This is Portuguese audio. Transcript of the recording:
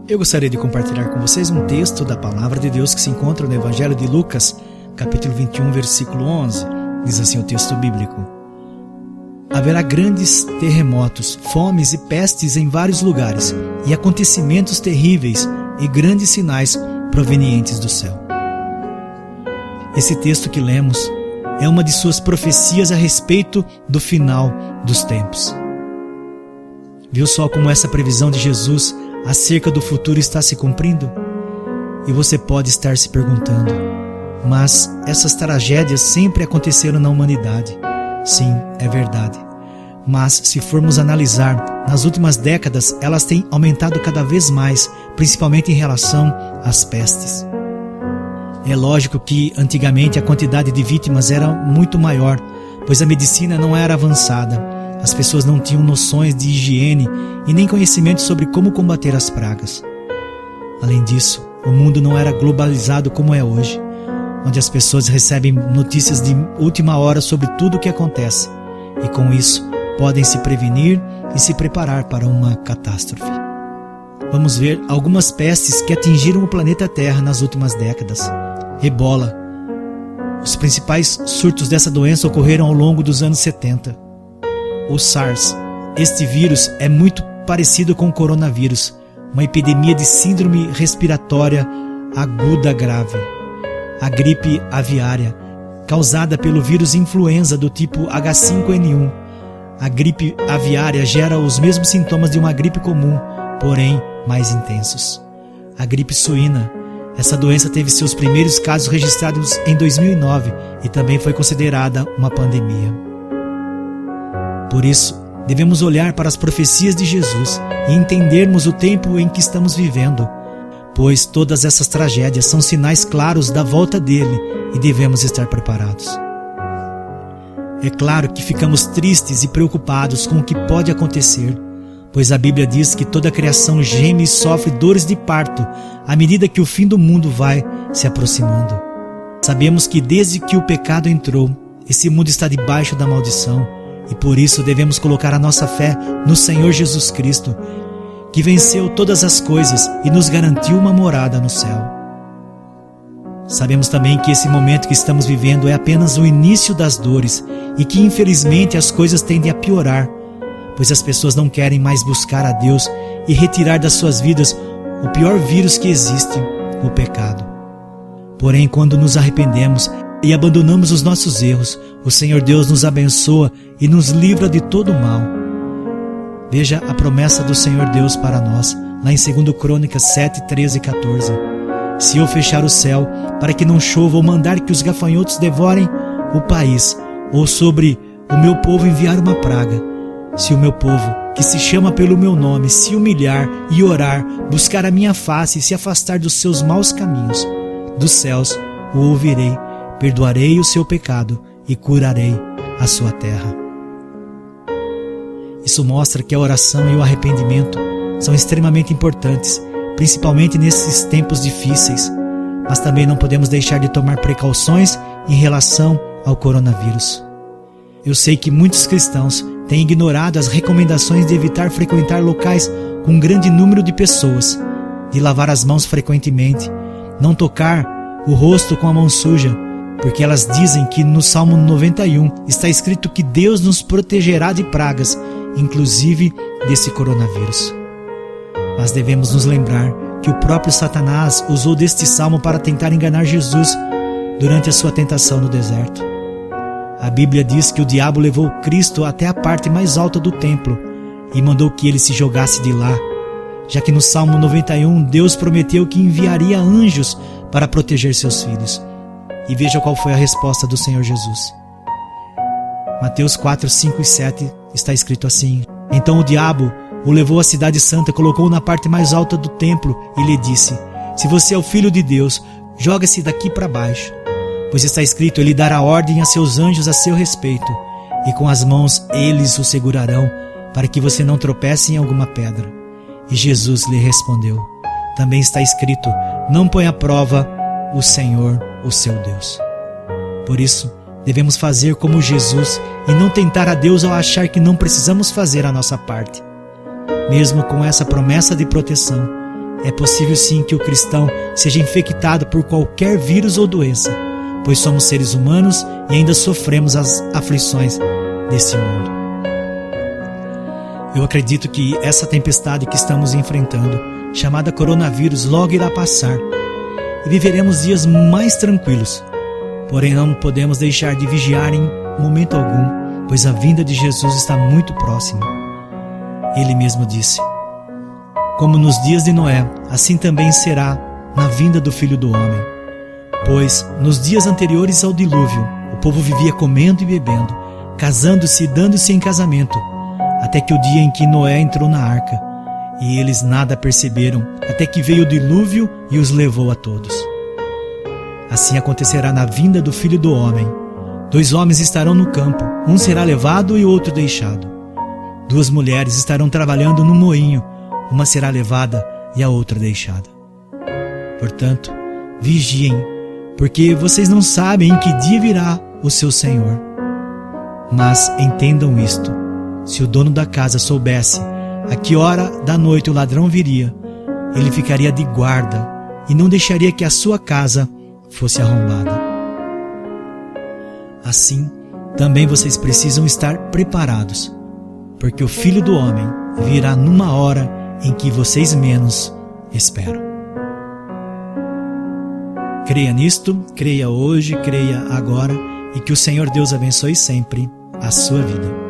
Eu gostaria de compartilhar com vocês um texto da Palavra de Deus que se encontra no Evangelho de Lucas, capítulo 21, versículo 11. Diz assim o texto bíblico: Haverá grandes terremotos, fomes e pestes em vários lugares, e acontecimentos terríveis e grandes sinais provenientes do céu. Esse texto que lemos é uma de suas profecias a respeito do final dos tempos. Viu só como essa previsão de Jesus acerca do futuro está se cumprindo? E você pode estar se perguntando: mas essas tragédias sempre aconteceram na humanidade. Sim, é verdade. Mas se formos analisar, nas últimas décadas elas têm aumentado cada vez mais, principalmente em relação às pestes. É lógico que antigamente a quantidade de vítimas era muito maior, pois a medicina não era avançada. As pessoas não tinham noções de higiene e nem conhecimento sobre como combater as pragas. Além disso, o mundo não era globalizado como é hoje, onde as pessoas recebem notícias de última hora sobre tudo o que acontece, e com isso podem se prevenir e se preparar para uma catástrofe. Vamos ver algumas pestes que atingiram o planeta Terra nas últimas décadas. Ebola. Os principais surtos dessa doença ocorreram ao longo dos anos 70. O SARS. Este vírus é muito parecido com o coronavírus, uma epidemia de síndrome respiratória aguda grave. A gripe aviária, causada pelo vírus influenza do tipo H5N1. A gripe aviária gera os mesmos sintomas de uma gripe comum, porém mais intensos. A gripe suína. Essa doença teve seus primeiros casos registrados em 2009 e também foi considerada uma pandemia. Por isso, devemos olhar para as profecias de Jesus e entendermos o tempo em que estamos vivendo, pois todas essas tragédias são sinais claros da volta dele e devemos estar preparados. É claro que ficamos tristes e preocupados com o que pode acontecer, pois a Bíblia diz que toda a criação geme e sofre dores de parto à medida que o fim do mundo vai se aproximando. Sabemos que desde que o pecado entrou, esse mundo está debaixo da maldição, e por isso devemos colocar a nossa fé no Senhor Jesus Cristo, que venceu todas as coisas e nos garantiu uma morada no céu. Sabemos também que esse momento que estamos vivendo é apenas o início das dores e que infelizmente as coisas tendem a piorar, pois as pessoas não querem mais buscar a Deus e retirar das suas vidas o pior vírus que existe, o pecado. Porém, quando nos arrependemos e abandonamos os nossos erros, o Senhor Deus nos abençoa e nos livra de todo o mal. Veja a promessa do Senhor Deus para nós, lá em 2 Crônicas 7, 13 e 14. Se eu fechar o céu para que não chova ou mandar que os gafanhotos devorem o país, ou sobre o meu povo enviar uma praga, se o meu povo, que se chama pelo meu nome, se humilhar e orar, buscar a minha face e se afastar dos seus maus caminhos, dos céus o ouvirei, perdoarei o seu pecado e curarei a sua terra. Isso mostra que a oração e o arrependimento são extremamente importantes, principalmente nesses tempos difíceis, mas também não podemos deixar de tomar precauções em relação ao coronavírus. Eu sei que muitos cristãos têm ignorado as recomendações de evitar frequentar locais com um grande número de pessoas, de lavar as mãos frequentemente, não tocar o rosto com a mão suja, porque elas dizem que no Salmo 91 está escrito que Deus nos protegerá de pragas, inclusive desse coronavírus. Mas devemos nos lembrar que o próprio Satanás usou deste salmo para tentar enganar Jesus durante a sua tentação no deserto. A Bíblia diz que o diabo levou Cristo até a parte mais alta do templo e mandou que ele se jogasse de lá, já que no Salmo 91 Deus prometeu que enviaria anjos para proteger seus filhos. E veja qual foi a resposta do Senhor Jesus. Mateus 4, 5 e 7 está escrito assim: Então o diabo o levou à cidade santa, colocou-o na parte mais alta do templo e lhe disse: Se você é o Filho de Deus, joga-se daqui para baixo. Pois está escrito, ele dará ordem a seus anjos a seu respeito, e com as mãos eles o segurarão, para que você não tropece em alguma pedra. E Jesus lhe respondeu: Também está escrito, não põe à prova o Senhor, o seu Deus. Por isso, devemos fazer como Jesus e não tentar a Deus ao achar que não precisamos fazer a nossa parte. Mesmo com essa promessa de proteção, É possível sim que o cristão seja infectado por qualquer vírus ou doença, pois somos seres humanos e ainda sofremos as aflições deste mundo. Eu acredito que essa tempestade que estamos enfrentando, chamada coronavírus, logo irá passar e viveremos dias mais tranquilos. Porém, não podemos deixar de vigiar em momento algum, pois a vinda de Jesus está muito próxima. Ele mesmo disse: como nos dias de Noé, assim também será na vinda do Filho do Homem. Pois, nos dias anteriores ao dilúvio, o povo vivia comendo e bebendo, casando-se e dando-se em casamento, até que o dia em que Noé entrou na arca, e eles nada perceberam, até que veio o dilúvio e os levou a todos. Assim acontecerá na vinda do Filho do Homem. 2 homens estarão no campo, um será levado e outro deixado. 2 mulheres estarão trabalhando no moinho, uma será levada e a outra deixada. Portanto, vigiem, porque vocês não sabem em que dia virá o seu Senhor. Mas entendam isto: se o dono da casa soubesse a que hora da noite o ladrão viria, ele ficaria de guarda e não deixaria que a sua casa fosse arrombada. Assim, também vocês precisam estar preparados, porque o Filho do Homem virá numa hora em que vocês menos esperam. Creia nisto, creia hoje, creia agora, e que o Senhor Deus abençoe sempre a sua vida.